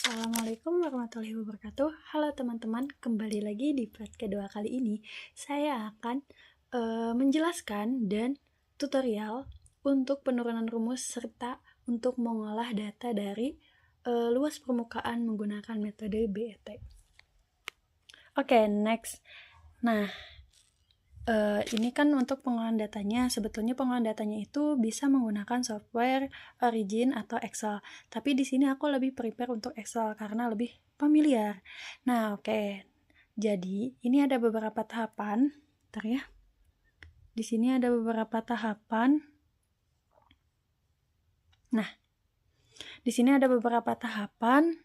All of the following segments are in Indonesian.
Assalamualaikum warahmatullahi wabarakatuh. Halo teman-teman, kembali lagi di part kedua kali ini. Saya akan menjelaskan dan tutorial untuk penurunan rumus serta untuk mengolah data dari luas permukaan menggunakan metode BET. Oke, next. Nah, ini kan untuk pengolahan datanya. Sebetulnya pengolahan datanya itu bisa menggunakan software Origin atau Excel. Tapi di sini aku lebih prepare untuk Excel karena lebih familiar. Nah, oke. Jadi, ini ada beberapa tahapan. Bentar ya. Di sini ada beberapa tahapan. Nah, di sini ada beberapa tahapan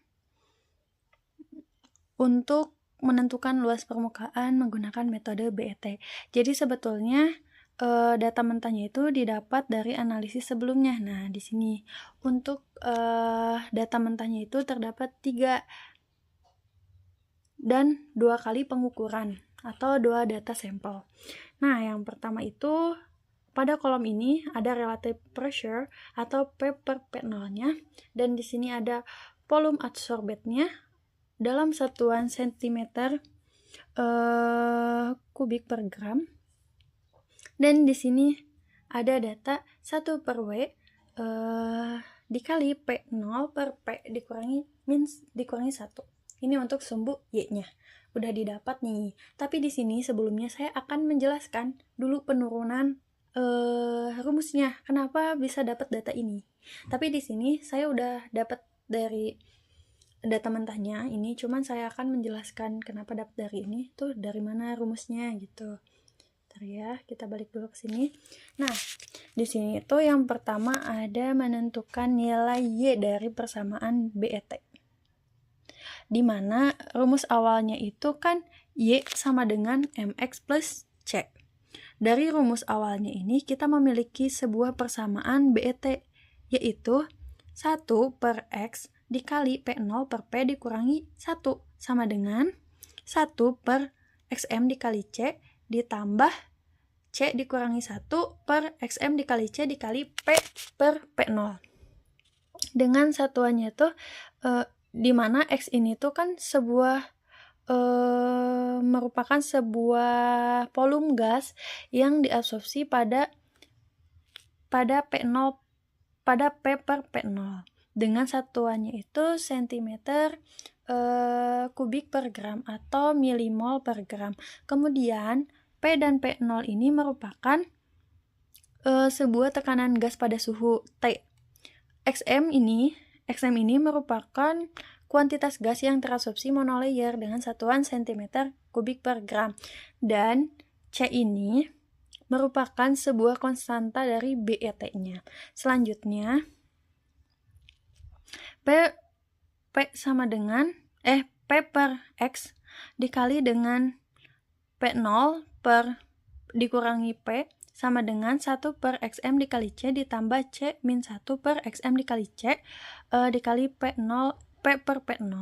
untuk menentukan luas permukaan menggunakan metode BET. Jadi sebetulnya data mentahnya itu didapat dari analisis sebelumnya. Nah, di sini untuk data mentahnya itu terdapat 3 dan 2 kali pengukuran atau 2 data sampel. Nah, yang pertama itu pada kolom ini ada relative pressure atau P per P0-nya, dan di sini ada volume adsorbednya dalam satuan cm kubik per gram. Dan di sini ada data 1 per W dikali P0 per P dikurangi 1. Ini untuk sumbu Y-nya. Udah didapat nih. Tapi di sini sebelumnya saya akan menjelaskan dulu penurunan rumusnya. Kenapa bisa dapat data ini? Tapi di sini saya udah dapat dari data mentahnya ini, cuman saya akan menjelaskan kenapa dapat dari ini tuh, dari mana rumusnya gitu. Bentar ya, kita balik dulu ke sini. Nah, di sini itu yang pertama ada menentukan nilai Y dari persamaan BET. Di mana rumus awalnya itu kan Y sama dengan MX plus C. Dari rumus awalnya ini kita memiliki sebuah persamaan BET, yaitu 1 per X dikali P0 per P dikurangi 1 sama dengan 1 per XM dikali C ditambah C dikurangi 1 per XM dikali C dikali P per P0. Dengan satuannya tuh di mana X ini tuh kan merupakan sebuah volume gas yang diabsorpsi pada P0 pada P per P0. Dengan satuannya itu cm kubik per gram atau milimol per gram. Kemudian P dan P0 ini merupakan sebuah tekanan gas pada suhu T. XM ini merupakan kuantitas gas yang terabsorpsi monolayer dengan satuan cm kubik per gram. Dan C ini merupakan sebuah konstanta dari BET-nya. Selanjutnya, P sama dengan P per X dikali dengan P0 per dikurangi P sama dengan 1 per XM dikali C ditambah C min 1 per XM dikali C dikali P0 P per P0.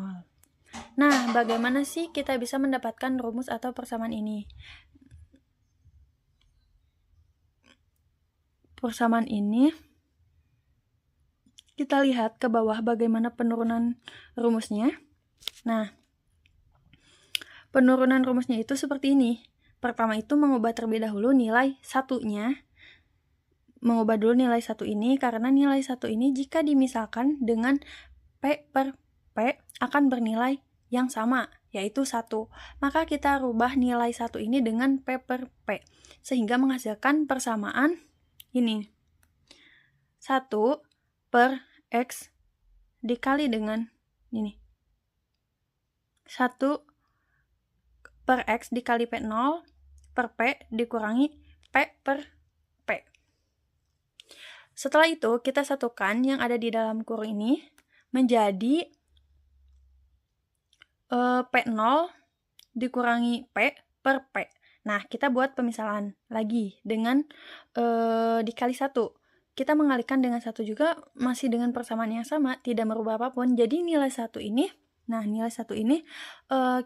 Nah, bagaimana sih kita bisa mendapatkan rumus atau persamaan ini? Persamaan ini kita lihat ke bawah bagaimana penurunan rumusnya. Nah, penurunan rumusnya itu seperti ini. Pertama itu mengubah terlebih dahulu nilai satunya. Mengubah dulu nilai 1 ini karena nilai 1 ini jika dimisalkan dengan P per P akan bernilai yang sama, yaitu 1. Maka kita rubah nilai 1 ini dengan P per P sehingga menghasilkan persamaan ini. 1 per X dikali dengan ini. 1 per X dikali P0 per P dikurangi P per P. Setelah itu, kita satukan yang ada di dalam kurung ini menjadi P0 dikurangi P per P. Nah, kita buat pemisalan lagi dengan dikali 1. Kita mengalikan dengan 1 juga masih dengan persamaan yang sama, tidak merubah apapun. Jadi nilai 1 ini,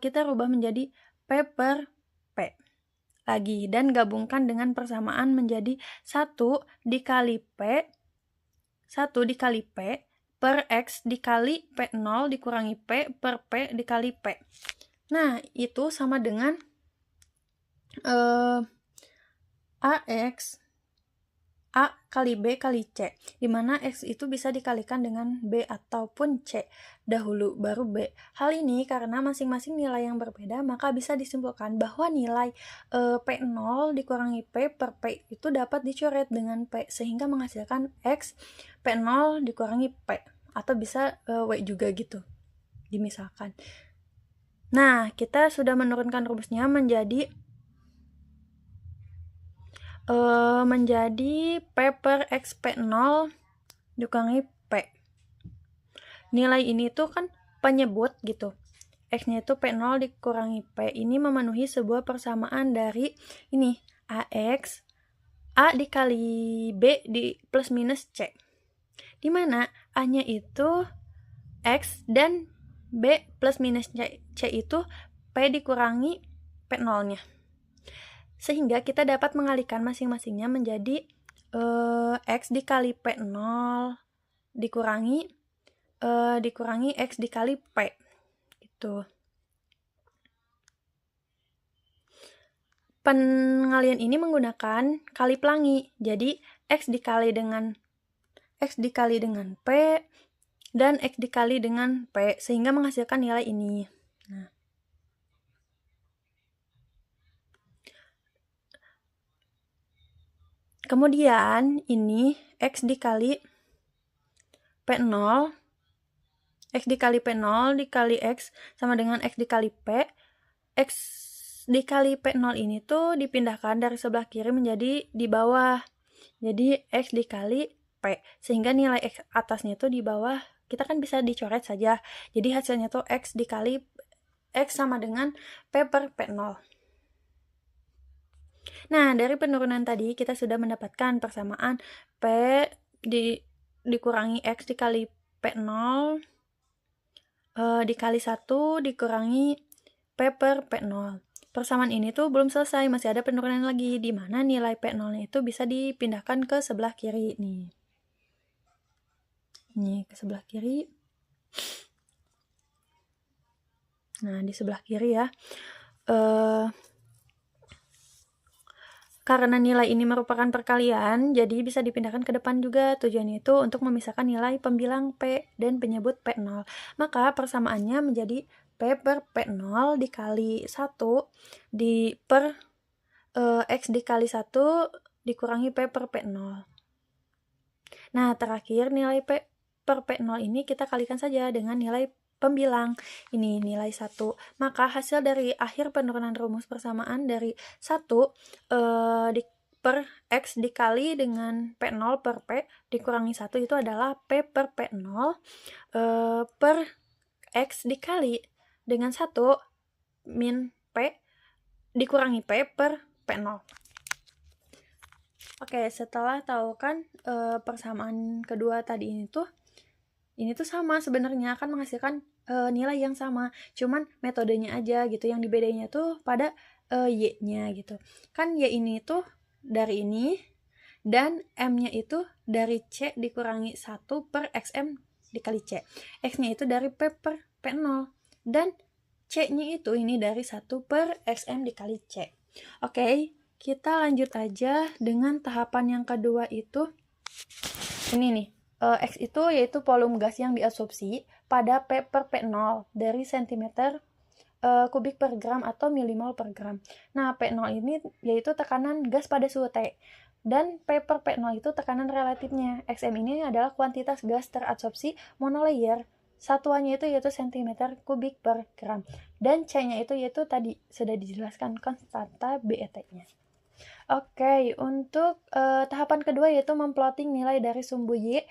kita rubah menjadi P per P lagi dan gabungkan dengan persamaan menjadi 1 dikali P per X dikali P0 dikurangi P per P dikali P. Nah, itu sama dengan AX A kali B kali C, di mana X itu bisa dikalikan dengan B ataupun C dahulu, baru B. Hal ini karena masing-masing nilai yang berbeda, maka bisa disimpulkan bahwa nilai P0 dikurangi P per P itu dapat dicoret dengan P, sehingga menghasilkan X P0 dikurangi P, atau bisa W juga gitu, dimisalkan. Nah, kita sudah menurunkan rumusnya menjadi P per X P0 dikurangi P. Nilai ini tuh kan penyebut gitu. X-nya itu P0 dikurangi P. Ini memenuhi sebuah persamaan dari ini, AX, A dikali B di plus minus C. Dimana A-nya itu X dan B plus minus C itu P dikurangi P0-nya. Sehingga kita dapat mengalihkan masing-masingnya menjadi X dikali P0 dikurangi X dikali P gitu. Pengalian ini menggunakan kali pelangi. Jadi X dikali dengan P dan X dikali dengan P, sehingga menghasilkan nilai ini. Nah, kemudian ini X dikali P0, X dikali P0 dikali X sama dengan X dikali P. X dikali P0 ini tuh dipindahkan dari sebelah kiri menjadi di bawah. Jadi X dikali P, sehingga nilai X atasnya tuh di bawah, kita kan bisa dicoret saja. Jadi hasilnya tuh X dikali X sama dengan P per P0. Nah, dari penurunan tadi kita sudah mendapatkan persamaan P dikurangi X dikali P0 dikali 1 dikurangi P per P0. Persamaan ini tuh belum selesai, masih ada penurunan lagi, di mana nilai P0-nya itu bisa dipindahkan ke sebelah kiri nih. Ini ke sebelah kiri. Nah, di sebelah kiri ya. Karena nilai ini merupakan perkalian, jadi bisa dipindahkan ke depan juga. Tujuannya itu untuk memisahkan nilai pembilang P dan penyebut P0. Maka persamaannya menjadi P per P0 dikali 1 per X dikali 1 dikurangi P per P0. Nah, terakhir nilai P per P0 ini kita kalikan saja dengan nilai pembilang, ini nilai 1. Maka hasil dari akhir penurunan rumus persamaan dari 1 per X dikali dengan P0 per P dikurangi 1 itu adalah P per P0 per X dikali dengan 1 min P dikurangi P per P0. Oke, setelah tahu kan persamaan kedua tadi ini tuh sama sebenarnya, akan menghasilkan nilai yang sama, cuman metodenya aja gitu yang dibedainya tuh pada Y-nya gitu. Kan Y ini tuh dari ini, dan M-nya itu dari C dikurangi 1 per XM dikali C. X-nya itu dari P per P0, dan C-nya itu ini dari 1 per XM dikali C. Oke, kita lanjut aja dengan tahapan yang kedua itu. Ini nih. X itu yaitu volume gas yang diabsorpsi pada P per P0 dari cm kubik per gram atau milimol per gram. Nah, P0 ini yaitu tekanan gas pada suhu T. Dan P per P0 itu tekanan relatifnya. XM ini adalah kuantitas gas terabsorpsi monolayer. Satuannya itu yaitu cm kubik per gram. Dan C-nya itu yaitu tadi sudah dijelaskan konstanta BET-nya. Oke, untuk tahapan kedua yaitu memplotting nilai dari sumbu Y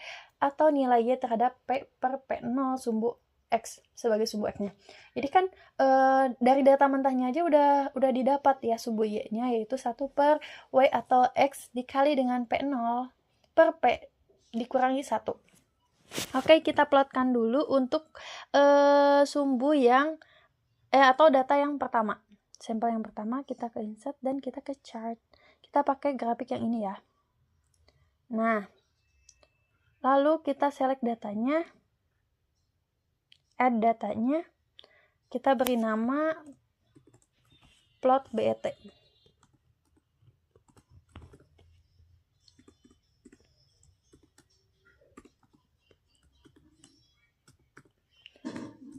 atau nilai Y terhadap P per P0 sumbu X sebagai sumbu X-nya. Jadi kan dari data mentahnya aja udah didapat ya sumbu Y-nya, yaitu 1 per Y atau X dikali dengan P0 per P dikurangi 1. Oke, kita plotkan dulu untuk sumbu yang atau data yang pertama. Sampel yang pertama kita ke insert dan kita ke chart. Kita pakai grafik yang ini ya. Nah, lalu kita select datanya. add datanya, kita beri nama plot BET.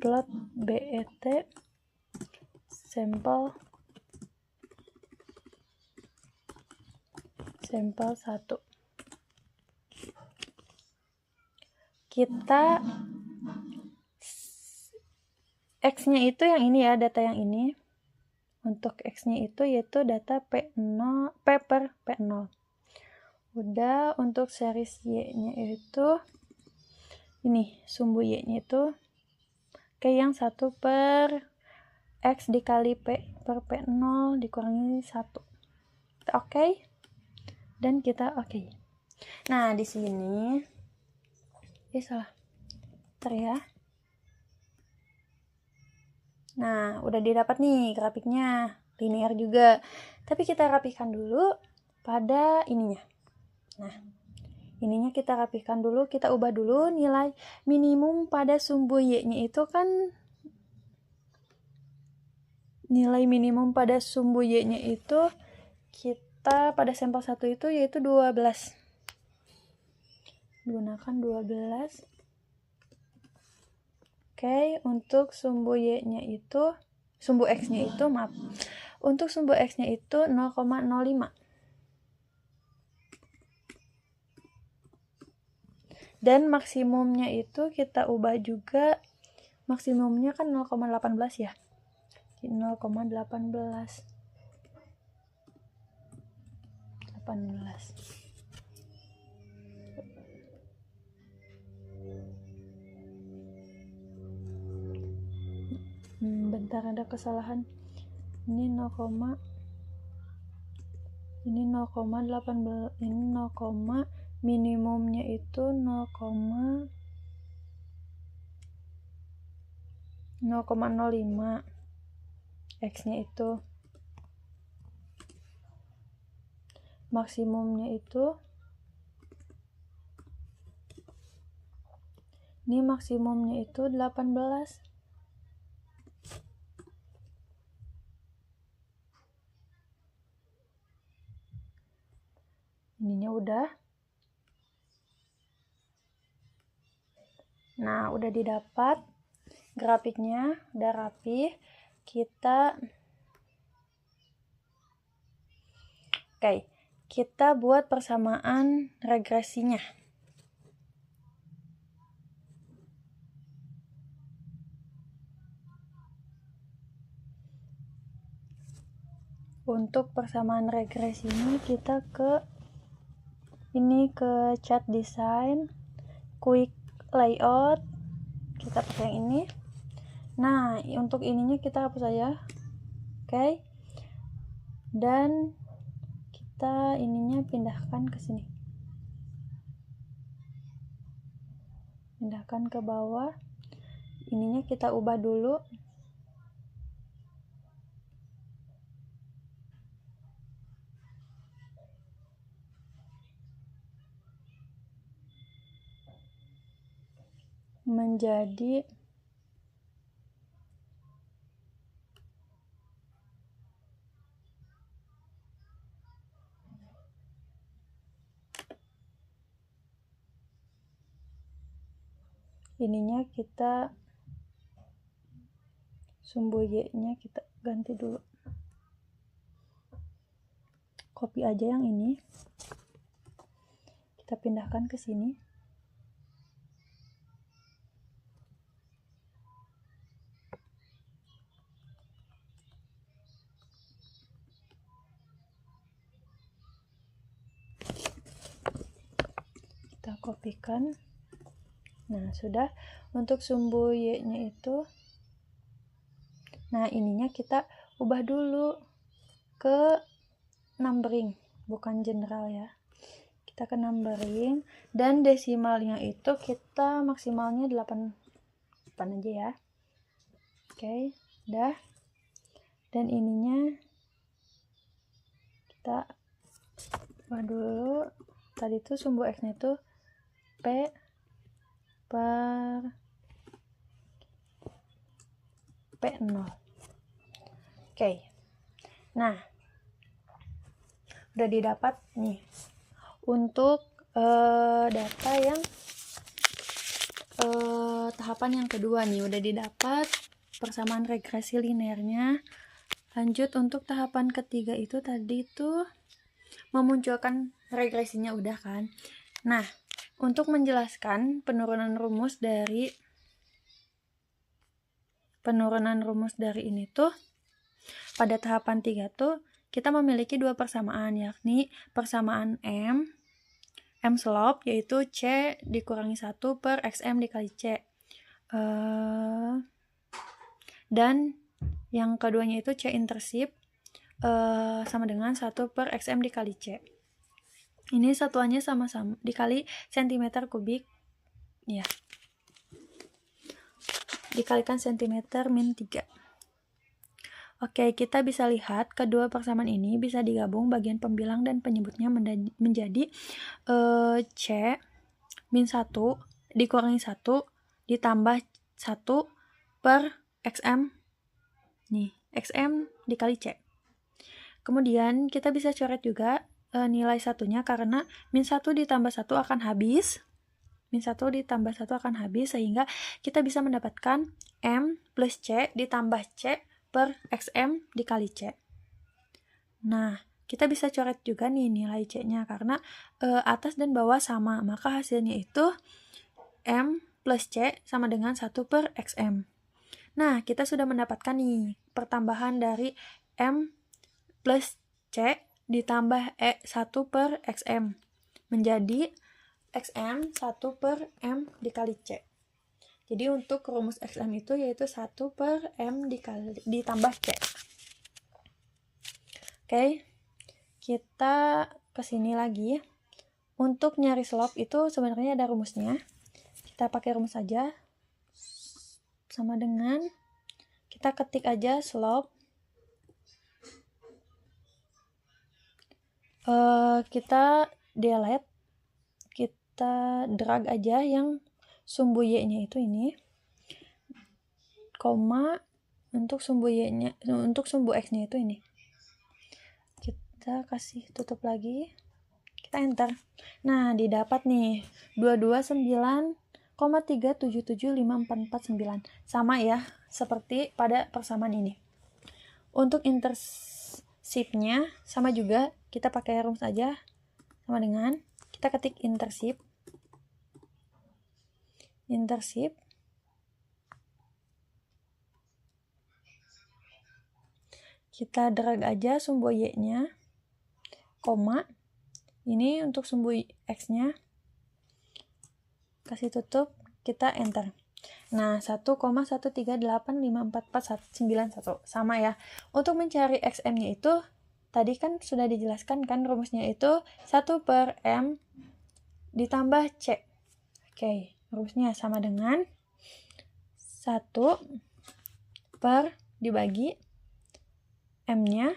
Plot BET sampel 1. Kita X-nya itu yang ini ya, data yang ini. Untuk X-nya itu yaitu data P0 per P0. Udah, untuk series Y-nya itu ini, sumbu Y-nya itu kayak yang 1 per X dikali P per P0 dikurangi 1. Oke. Dan kita oke. Nah, di sini salah. Bentar ya. Nah, udah didapat nih grafiknya, linear juga. Tapi kita rapihkan dulu pada ininya. Nah, ininya kita rapihkan dulu, kita ubah dulu nilai minimum pada sumbu Y-nya itu kan nilai minimum pada sumbu Y-nya itu kita pada sampel 1 itu yaitu 12. Gunakan 12. Oke, untuk sumbu Y-nya itu, sumbu X-nya itu, maaf. Untuk sumbu X-nya itu 0,05. Dan maksimumnya itu kita ubah juga, maksimumnya kan 0,18 ya. 0,18. Bentar, ada kesalahan. Ini 0, ini 0,18, ini 0, minimumnya itu 0,05 X-nya itu. Maksimumnya itu ini maksimumnya itu 18. Ininya udah. Nah, udah didapat grafiknya, udah rapi. Kita buat persamaan regresinya. Untuk persamaan regresi ini kita ke chart design, quick layout, kita pakai yang ini. Nah, untuk ininya kita hapus aja. Oke. Dan kita ininya pindahkan ke sini. Pindahkan ke bawah. Ininya kita ubah dulu. Menjadi ininya kita sumbu Y-nya kita ganti dulu. Copy aja yang ini. Kita pindahkan ke sini. Kita kopikan. Nah, sudah. Untuk sumbu Y-nya itu, nah ininya kita ubah dulu ke numbering, bukan general ya. Kita ke numbering, dan desimalnya itu kita maksimalnya 8 aja ya. Oke, udah. Dan ininya kita ubah dulu. Tadi itu sumbu X-nya itu P per P0. Oke. Nah, udah didapat nih. Untuk data yang tahapan yang kedua nih, udah didapat persamaan regresi linearnya. Lanjut untuk tahapan ketiga itu tadi tuh memunculkan regresinya udah kan. Nah, untuk menjelaskan penurunan rumus dari ini tuh pada tahapan 3 tuh kita memiliki dua persamaan, yakni persamaan M slope, yaitu C dikurangi 1 per XM dikali C. Dan yang keduanya itu C intercept sama dengan 1 per XM dikali C. Ini satuannya sama-sama dikali cm kubik ya. Dikalikan cm min 3. Oke, kita bisa lihat kedua persamaan ini bisa digabung bagian pembilang dan penyebutnya menjadi C min 1 dikurangi 1 ditambah 1 per XM. Nih, XM dikali C. Kemudian kita bisa coret juga nilai satunya karena min 1 ditambah 1 akan habis. Min 1 ditambah 1 akan habis sehingga kita bisa mendapatkan M plus C ditambah C per XM dikali C. Nah, kita bisa coret juga nih nilai C-nya karena atas dan bawah sama, maka hasilnya itu M plus C sama dengan 1 per XM. Nah, kita sudah mendapatkan nih pertambahan dari M plus C ditambah E 1 per XM menjadi XM 1 per M dikali C. Jadi untuk rumus XM itu yaitu 1 per M ditambah C. Oke, kita kesini lagi. Untuk nyari slope itu sebenarnya ada rumusnya. Kita pakai rumus aja. Sama dengan, kita ketik aja slope. Kita delete. Kita drag aja yang sumbu Y-nya itu ini, koma, untuk sumbu Y-nya, untuk sumbu X-nya itu ini. Kita kasih tutup lagi, kita enter. Nah, didapat nih 229,3775449. Sama ya, seperti pada persamaan ini. Untuk intercept-nya sama juga, kita pakai rumus aja sama dengan kita ketik intercept, kita drag aja sumbu Y-nya, koma, ini untuk sumbu X-nya, kasih tutup, kita enter. Nah, 1,138544191 sama ya. Untuk mencari XM-nya itu tadi kan sudah dijelaskan kan rumusnya itu 1 per M ditambah C. Oke, rumusnya sama dengan 1 per dibagi M-nya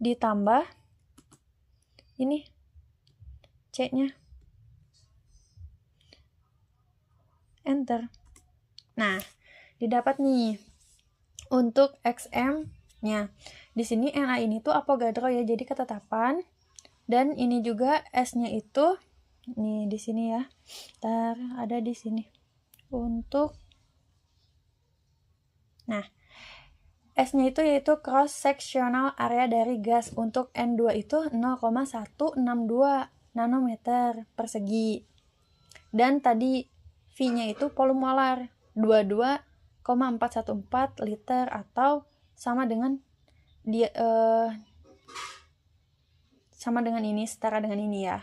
ditambah ini C-nya. Enter. Nah, didapat nih untuk XM-nya. Di sini NA ini tuh Avogadro ya, jadi ketetapan. Dan ini juga S-nya itu nih di sini ya. Ada di sini. S-nya itu yaitu cross sectional area dari gas. Untuk N2 itu 0,162 nanometer persegi. Dan tadi V-nya itu volume molar 22,414 liter atau sama dengan ini, setara dengan ini ya.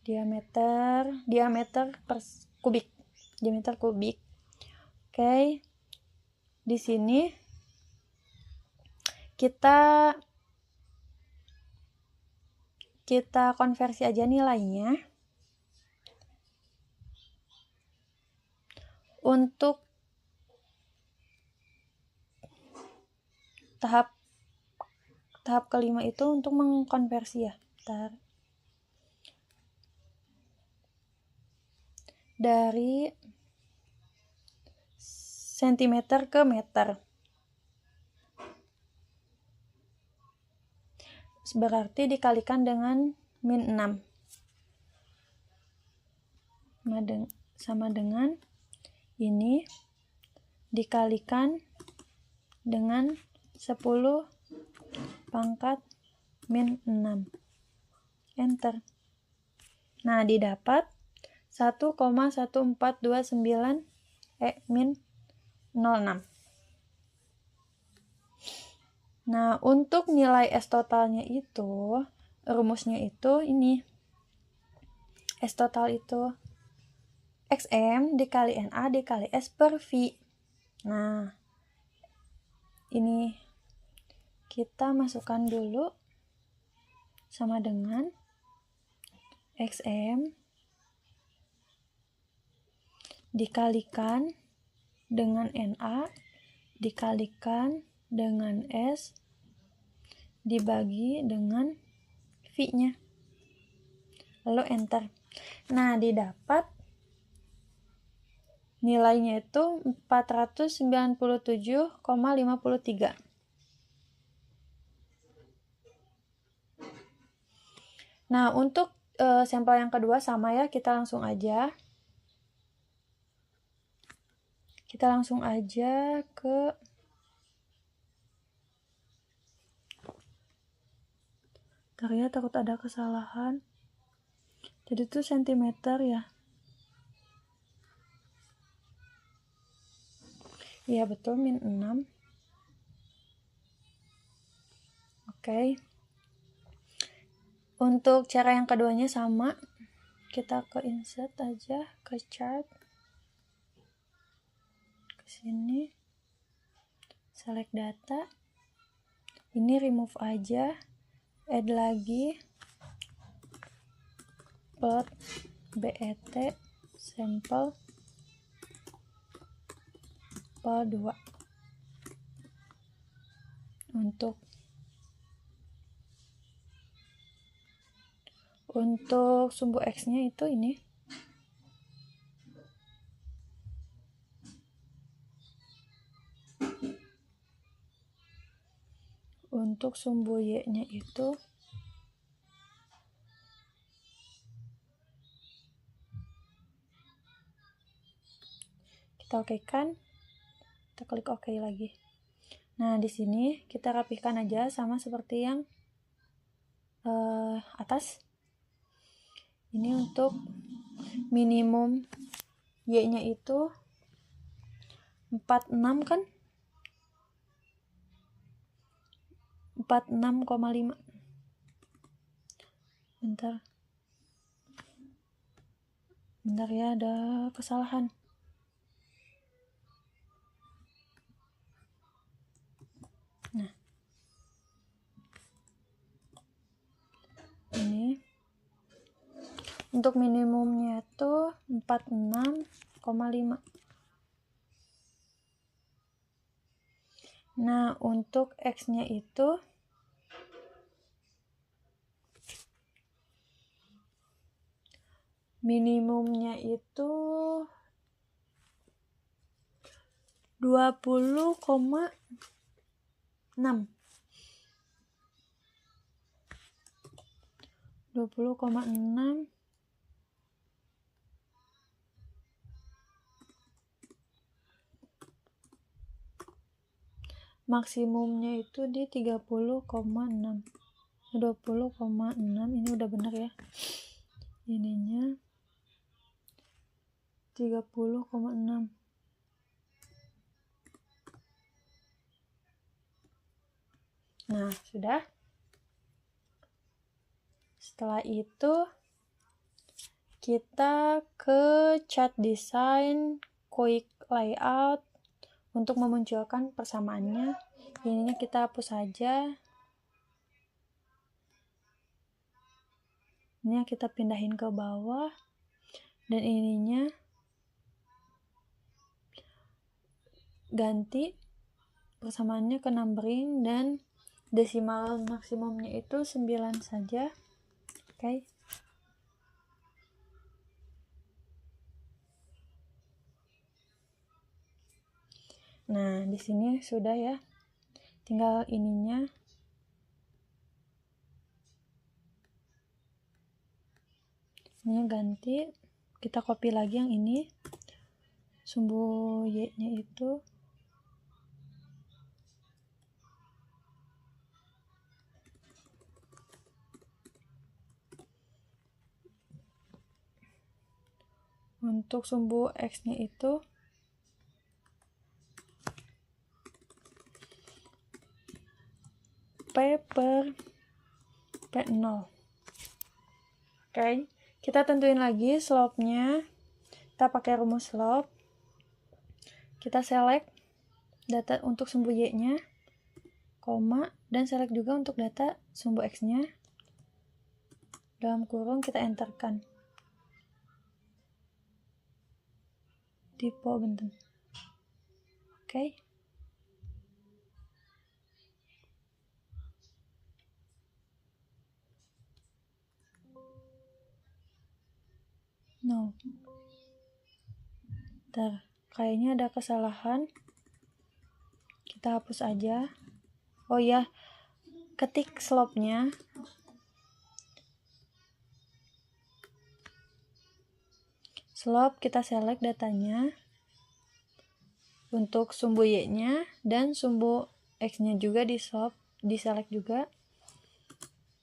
Diameter per kubik. Diameter kubik. Oke. Di sini kita konversi aja nilainya. Untuk tahap kelima itu untuk mengkonversi ya. Dari cm ke meter. Berarti dikalikan dengan min 6. Sama dengan ini dikalikan dengan 10 pangkat min 6. Enter. Nah, didapat 1,1429 min 06. Nah, untuk nilai S totalnya itu, rumusnya itu ini. S total itu XM dikali NA dikali S per V. Nah, ini kita masukkan dulu sama dengan XM dikalikan dengan NA dikalikan dengan S dibagi dengan V-nya. Lalu enter. Nah, didapat nilainya itu 497,53. Nah, untuk sampel yang kedua sama ya, kita langsung aja ke karya, takut ada kesalahan. Jadi itu sentimeter ya. Iya betul, min 6. Oke. Untuk cara yang keduanya sama. Kita ke insert aja, ke chart. Ke sini. Select data. Ini remove aja. Add lagi. Plot BET sampel 2. Untuk sumbu X-nya itu ini. Untuk sumbu Y-nya itu kita okekan. Kita klik OK lagi. Nah, di sini kita rapihkan aja sama seperti yang atas. Ini untuk minimum Y-nya itu 46 kan? 46,5. Bentar ya, ada kesalahan. Nah, ini untuk minimumnya itu 46,5. Nah, untuk X-nya itu minimumnya itu 20,6. 20,6. Maksimumnya itu di 30,6. 20,6 ini udah benar ya. Ininya 30,6. Nah, sudah. Setelah itu kita ke chart design, quick layout untuk memunculkan persamaannya. Ininya kita hapus saja. Ini kita pindahin ke bawah. Dan ininya ganti persamaannya ke numbering dan desimal maksimumnya itu 9 saja. Oke. Nah, di sini sudah ya. Tinggal ininya. Ini ganti. Kita copy lagi yang ini. Sumbu Y-nya itu. Untuk sumbu X-nya itu P per P0. Oke, kita tentuin lagi slope-nya. Kita pakai rumus slope. Kita select data untuk sumbu Y-nya, koma, dan select juga untuk data sumbu X-nya. Dalam kurung kita enterkan. Typo bentuk. Oke. No. Bentar, kayaknya ada kesalahan. Kita hapus aja. Oh ya, ketik slope-nya. Slope kita select datanya. Untuk sumbu Y-nya dan sumbu X-nya juga di slope, di select juga.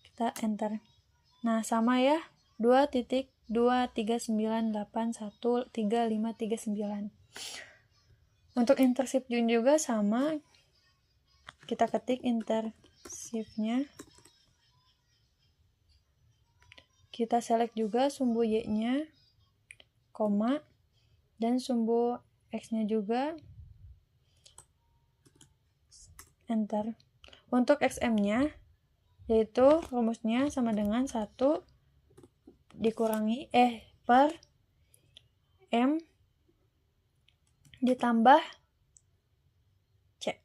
Kita enter. Nah, sama ya. 2.239813539. Untuk intercept juga sama. Kita ketik intercept-nya. Kita select juga sumbu Y-nya, koma, dan sumbu X-nya juga. Enter. Untuk XM-nya, yaitu rumusnya sama dengan 1 dikurangi per M ditambah C.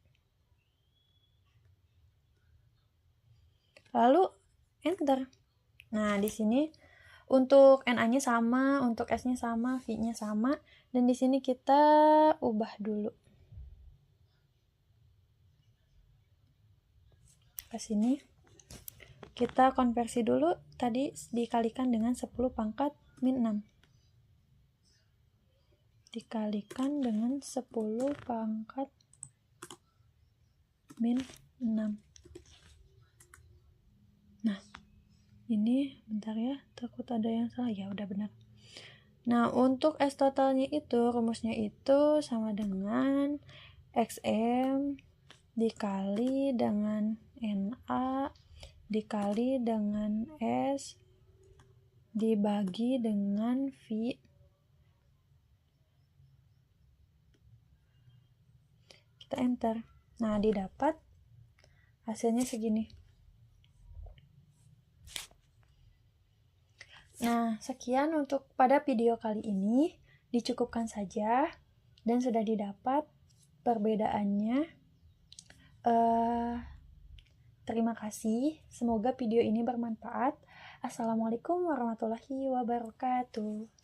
Lalu enter. Nah, di sini untuk NA-nya sama, untuk S-nya sama, V-nya sama, dan di sini kita ubah dulu. Ke sini. Kita konversi dulu, tadi dikalikan dengan 10 pangkat min 6. Dikalikan dengan 10 pangkat min 6. Nah, ini bentar ya, takut ada yang salah. Ya, udah benar. Nah, untuk S totalnya itu, rumusnya itu sama dengan XM dikali dengan NA dikali dengan S dibagi dengan V. Kita enter. Nah, didapat hasilnya segini. Nah, sekian untuk pada video kali ini. Dicukupkan saja dan sudah didapat perbedaannya. Terima kasih. Semoga video ini bermanfaat. Assalamualaikum warahmatullahi wabarakatuh.